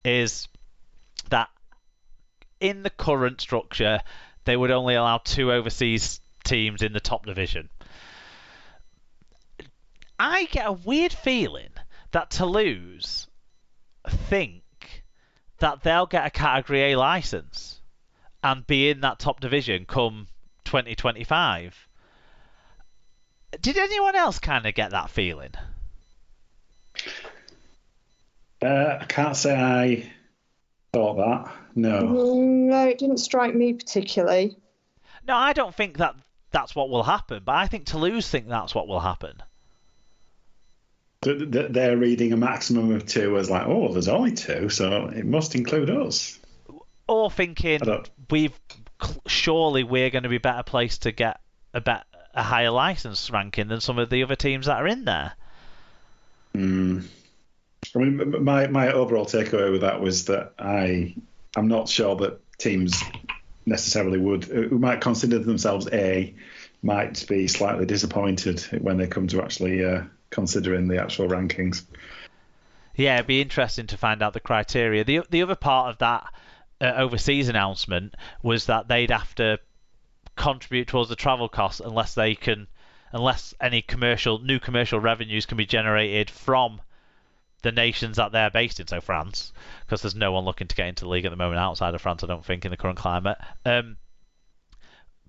is that in the current structure, they would only allow 2 overseas teams in the top division. I get a weird feeling that Toulouse think that they'll get a Category A license and be in that top division come 2025. Did anyone else kind of get that feeling? I can't say I thought that. No. No, it didn't strike me particularly. No, I don't think that's what will happen, but I think Toulouse think that's what will happen. They're reading a maximum of 2 as like, oh, there's only 2, so it must include us. Or thinking surely we're going to be better placed to get a higher license ranking than some of the other teams that are in there. I mean, my overall takeaway with that was that I'm not sure that teams necessarily who might consider themselves A might be slightly disappointed when they come to actually considering the actual rankings. Yeah, it'd be interesting to find out the criteria. The other part of that overseas announcement was that they'd have to contribute towards the travel costs unless any new commercial revenues can be generated from the nations that they're based in, so France, because there's no one looking to get into the league at the moment outside of France, I don't think, in the current climate.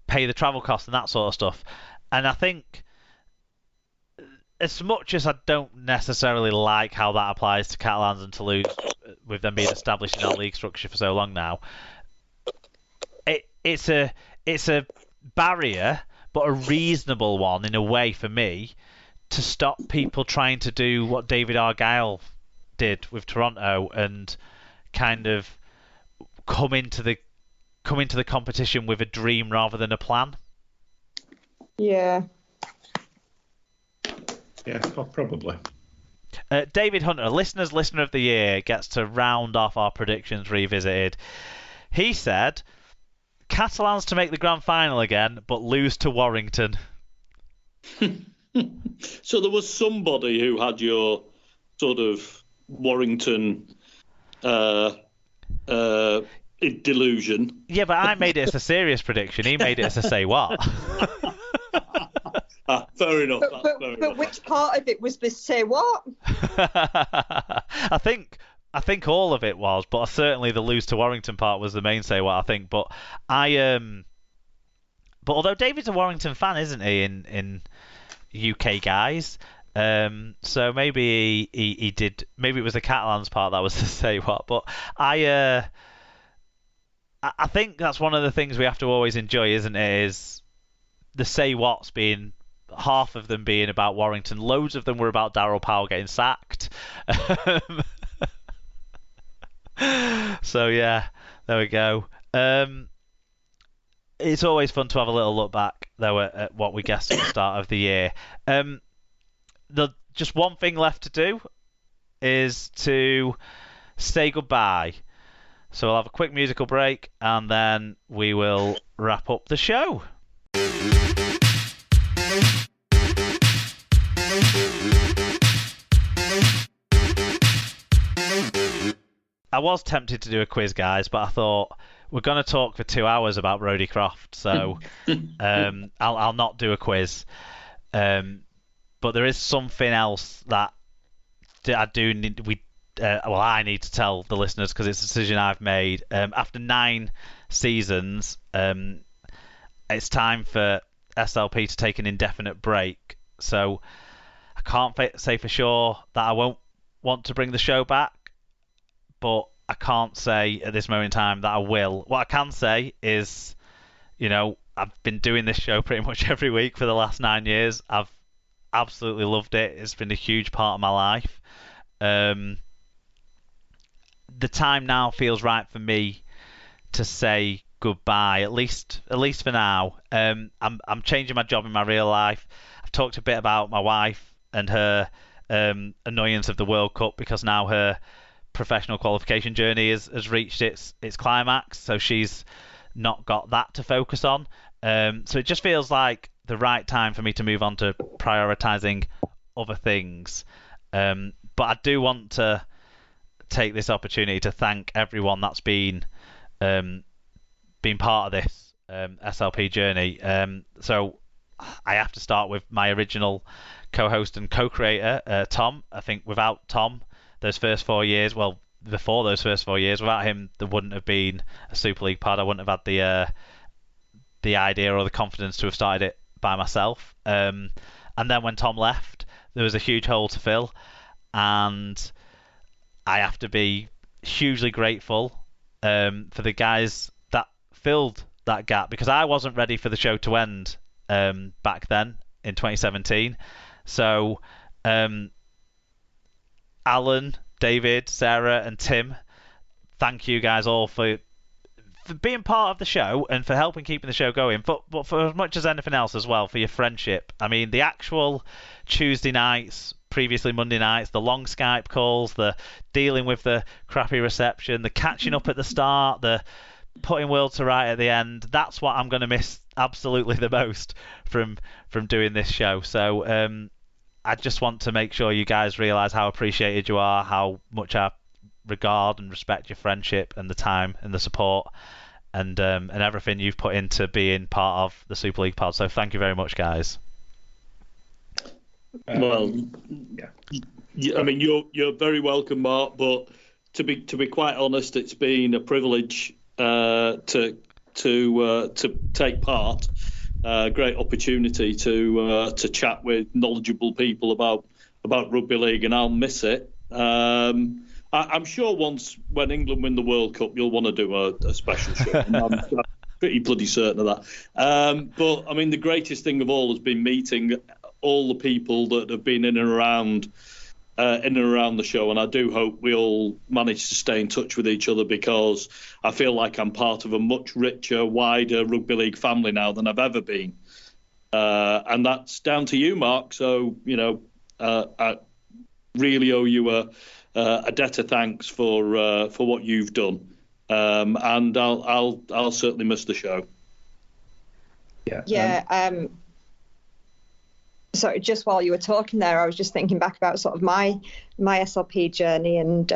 Pay the travel costs and that sort of stuff. And I think, as much as I don't necessarily like how that applies to Catalans and Toulouse, with them being established in our league structure for so long now, it's a barrier, but a reasonable one in a way for me, to stop people trying to do what David Argyle did with Toronto and kind of come into the competition with a dream rather than a plan. Yeah. Yeah, probably. David Hunter, listener of the year, gets to round off our predictions revisited. He said, Catalans to make the grand final again, but lose to Warrington. So there was somebody who had your sort of Warrington delusion. Yeah, but I made it as a serious prediction. He made it as a say what. Fair enough. But which part of it was this say what? I think all of it was, but certainly the lose to Warrington part was the main say what, I think. But but although David's a Warrington fan, isn't he, in UK guys? So maybe he did. Maybe it was the Catalans part that was the say what. But I think that's one of the things we have to always enjoy, isn't it? Is the say what's being, half of them being about Warrington, loads of them were about Daryl Powell getting sacked. So yeah, there we go. It's always fun to have a little look back, though, at what we guessed at the start of the year. Just one thing left to do is to say goodbye. So we'll have a quick musical break, and then we will wrap up the show. I was tempted to do a quiz, guys, but I thought we're going to talk for 2 hours about Brodie Croft, so I'll not do a quiz. But there is something else that I do need. I need to tell the listeners, because it's a decision I've made. After 9 seasons, it's time for SLP to take an indefinite break. So I can't say for sure that I won't want to bring the show back, but I can't say at this moment in time that I will. What I can say is, I've been doing this show pretty much every week for the last 9 years. I've absolutely loved it. It's been a huge part of my life. The time now feels right for me to say goodbye, at least for now. I'm changing my job in my real life. I've talked a bit about my wife and her annoyance of the World Cup, because now her professional qualification journey has reached its climax, so she's not got that to focus on. So it just feels like the right time for me to move on to prioritizing other things. But I do want to take this opportunity to thank everyone that's been part of this SLP journey. So I have to start with my original co-host and co-creator, Tom. I think without Tom, those first 4 years, well, before those first 4 years, without him, there wouldn't have been a Super League pod. I wouldn't have had the idea or the confidence to have started it by myself. And then when Tom left, there was a huge hole to fill, and I have to be hugely grateful for the guys that filled that gap, because I wasn't ready for the show to end back then in 2017. So Alan, David, Sarah and Tim, thank you guys all for being part of the show and for helping keeping the show going, but for as much as anything else as well, for your friendship. I mean, the actual Tuesday nights, previously Monday nights, the long Skype calls, the dealing with the crappy reception, the catching up at the start, the putting world to right at the end, that's what I'm going to miss absolutely the most from doing this show. So I just want to make sure you guys realise how appreciated you are, how much I regard and respect your friendship and the time and the support and everything you've put into being part of the Super League pod. So thank you very much, guys. Well, yeah. I mean, you're very welcome, Mark. But to be quite honest, it's been a privilege to take part. Great opportunity to chat with knowledgeable people about rugby league, and I'll miss it. I'm sure once when England win the World Cup, you'll want to do a special show. I'm pretty bloody certain of that. But I mean, the greatest thing of all has been meeting all the people that have been in and around the show, and I do hope we all manage to stay in touch with each other, because I feel like I'm part of a much richer, wider rugby league family now than I've ever been, and that's down to you, Mark. So I really owe you a debt of thanks for what you've done, and I'll certainly miss the show. Yeah. So just while you were talking there, I was just thinking back about sort of my SLP journey, and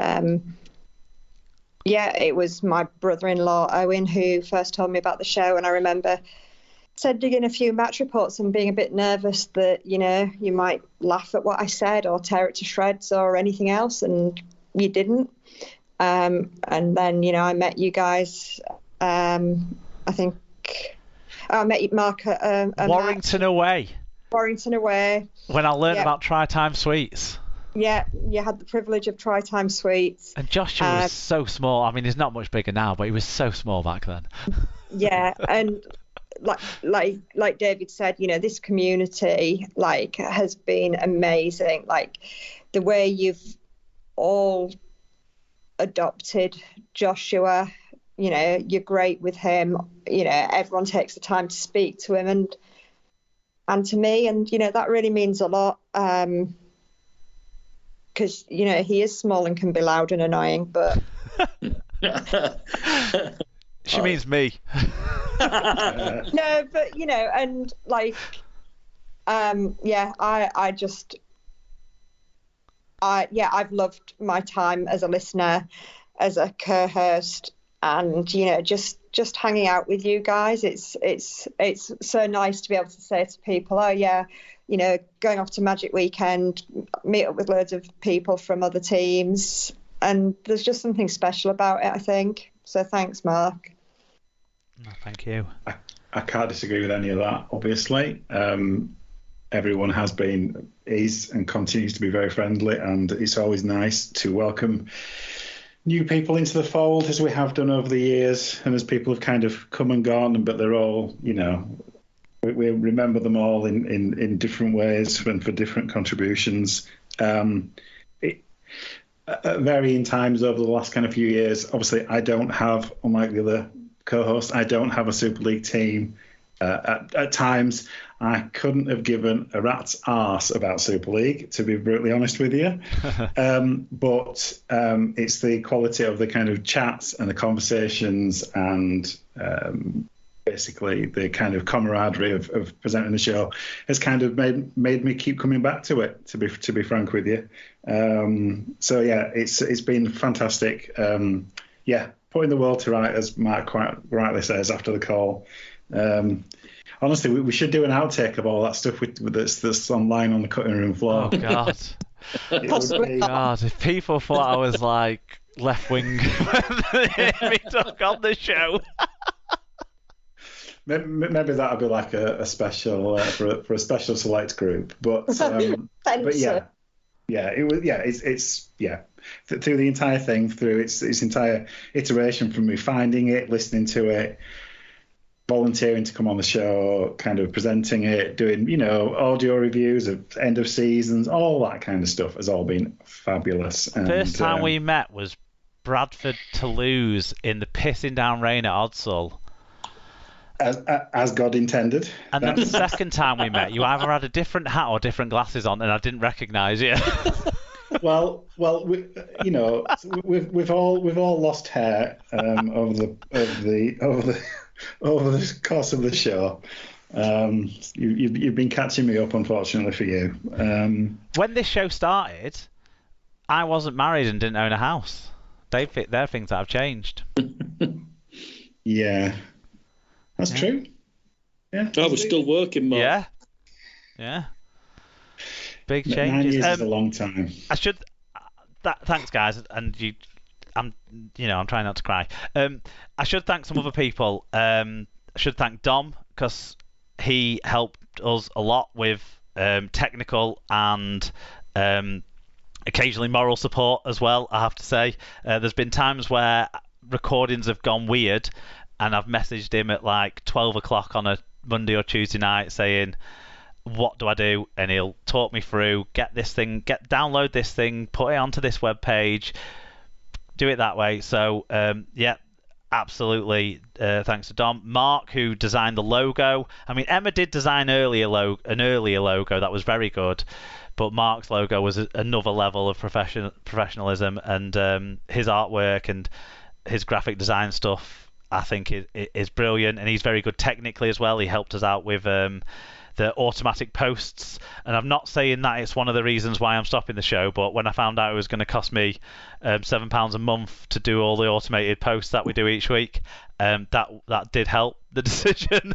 it was my brother-in-law Owen who first told me about the show, and I remember sending in a few match reports and being a bit nervous that you might laugh at what I said or tear it to shreds or anything else, and you didn't. And then I met you guys. I think I met Mark at Warrington away. When I learned about Try-Time Sweets. Yeah, you had the privilege of Try-Time Sweets. And Joshua was so small. I mean, he's not much bigger now, but he was so small back then. Yeah, and like David said, this community has been amazing. Like the way you've all adopted Joshua, you're great with him. Everyone takes the time to speak to him and to me, and that really means a lot, because he is small and can be loud and annoying, but she means me. No, but and I've loved my time as a listener, as a co-host, and just hanging out with you guys. It's so nice to be able to say to people, oh yeah, going off to Magic Weekend, meet up with loads of people from other teams, and there's just something special about it, I think. So thanks, Mark. Oh, thank you. I can't disagree with any of that, obviously. Everyone is and continues to be very friendly, and it's always nice to welcome new people into the fold, as we have done over the years, and as people have kind of come and gone, but they're all, we remember them all in different ways and for different contributions. At varying times over the last kind of few years, obviously I don't have, unlike the other co-hosts, I don't have a Super League team. At times, I couldn't have given a rat's arse about Super League, to be brutally honest with you. But it's the quality of the kind of chats and the conversations and basically the kind of camaraderie of presenting the show has kind of made me keep coming back to it. To be frank with you, so yeah, it's been fantastic. Putting the world to right, as Mark quite rightly says after the call. Honestly, we should do an outtake of all that stuff that's online on the cutting room floor. Oh God. God, if people thought I was like left wing when they took on the show. Maybe that'll be like a special for a special select group. But it's through the entire thing, through its entire iteration, from me finding it, listening to it, volunteering to come on the show, kind of presenting it, doing audio reviews of end of seasons, all that kind of stuff has all been fabulous. And first time we met was Bradford Toulouse in the pissing down rain at Odsall. As God intended. And then the second time we met, you either had a different hat or different glasses on, and I didn't recognise you. Well, we've all lost hair over the course of the show. You've been catching me up, unfortunately for you. When this show started, I wasn't married and didn't own a house. They're things that have changed. Yeah, that's true. Yeah, I was still working, Mark. Yeah. Big changes. 9 years is a long time. I should. Thanks, guys, and you. I'm trying not to cry. I should thank some other people. I should thank Dom because he helped us a lot with technical and occasionally moral support as well. I have to say, there's been times where recordings have gone weird, and I've messaged him at like 12 o'clock on a Monday or Tuesday night saying, what do I do? And he'll talk me through, download this thing, put it onto this web page, do it that way. So absolutely. Thanks to Dom. Mark, who designed the logo. I mean, Emma did design an earlier logo that was very good, but Mark's logo was another level of professionalism, and his artwork and his graphic design stuff, I think, is brilliant, and he's very good technically as well. He helped us out with the automatic posts, and I'm not saying that it's one of the reasons why I'm stopping the show, but when I found out it was going to cost me £7 a month to do all the automated posts that we do each week, that did help the decision.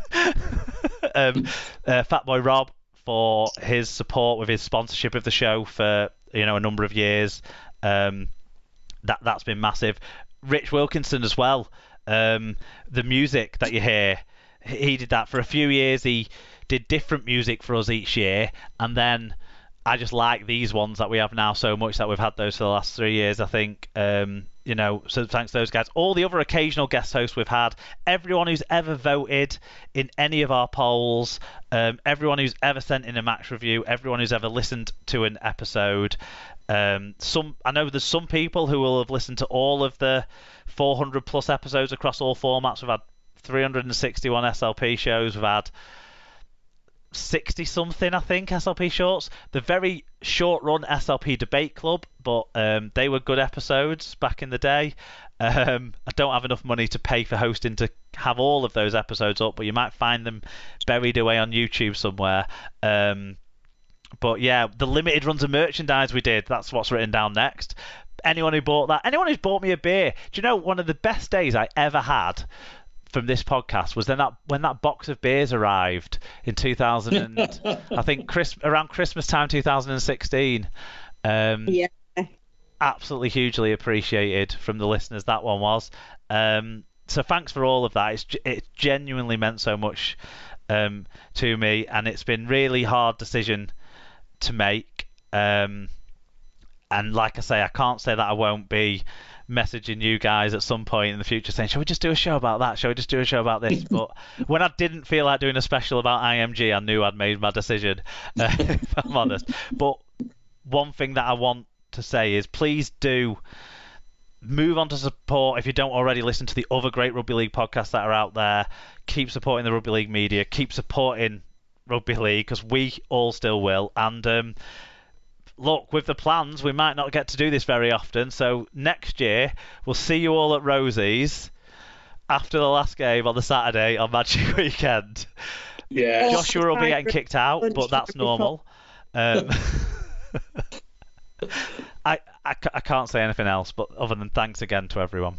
Fatboy Rob for his support with his sponsorship of the show for a number of years, that's been massive. Rich Wilkinson as well, the music that you hear, he did that for a few years. He did different music for us each year, and then I just like these ones that we have now so much that we've had those for the last 3 years, I think. So thanks to those guys. All the other occasional guest hosts we've had, everyone who's ever voted in any of our polls, everyone who's ever sent in a match review, everyone who's ever listened to an episode. I know there's some people who will have listened to all of the 400 plus episodes across all formats. We've had 361 SLP shows. We've had 60 something, I think, SLP shorts. The very short run SLP Debate Club, but they were good episodes back in the day. I don't have enough money to pay for hosting to have all of those episodes up, but you might find them buried away on YouTube somewhere. But yeah, the limited runs of merchandise we did, that's what's written down next. Anyone who bought that, anyone who's bought me a beer, do you know one of the best days I ever had from this podcast was when that box of beers arrived in 2000 and I think around Christmas time 2016. Yeah, absolutely hugely appreciated from the listeners, that one was. So thanks for all of that. It genuinely meant so much to me, and it's been really hard decision to make, and like I say, I can't say that I won't be messaging you guys at some point in the future saying, shall we just do a show about that? Shall we just do a show about this? But when I didn't feel like doing a special about IMG, I knew I'd made my decision, if I'm honest. But one thing that I want to say is please do move on to support, if you don't already listen to the other great Rugby League podcasts that are out there. Keep supporting the Rugby League media. Keep supporting Rugby League, because we all still will. And look, with the plans, we might not get to do this very often. So next year, we'll see you all at Rosie's. after the last game on the Saturday on Magic Weekend. Yeah. Joshua will be getting kicked out, but that's normal. I can't say anything else, but other than thanks again to everyone.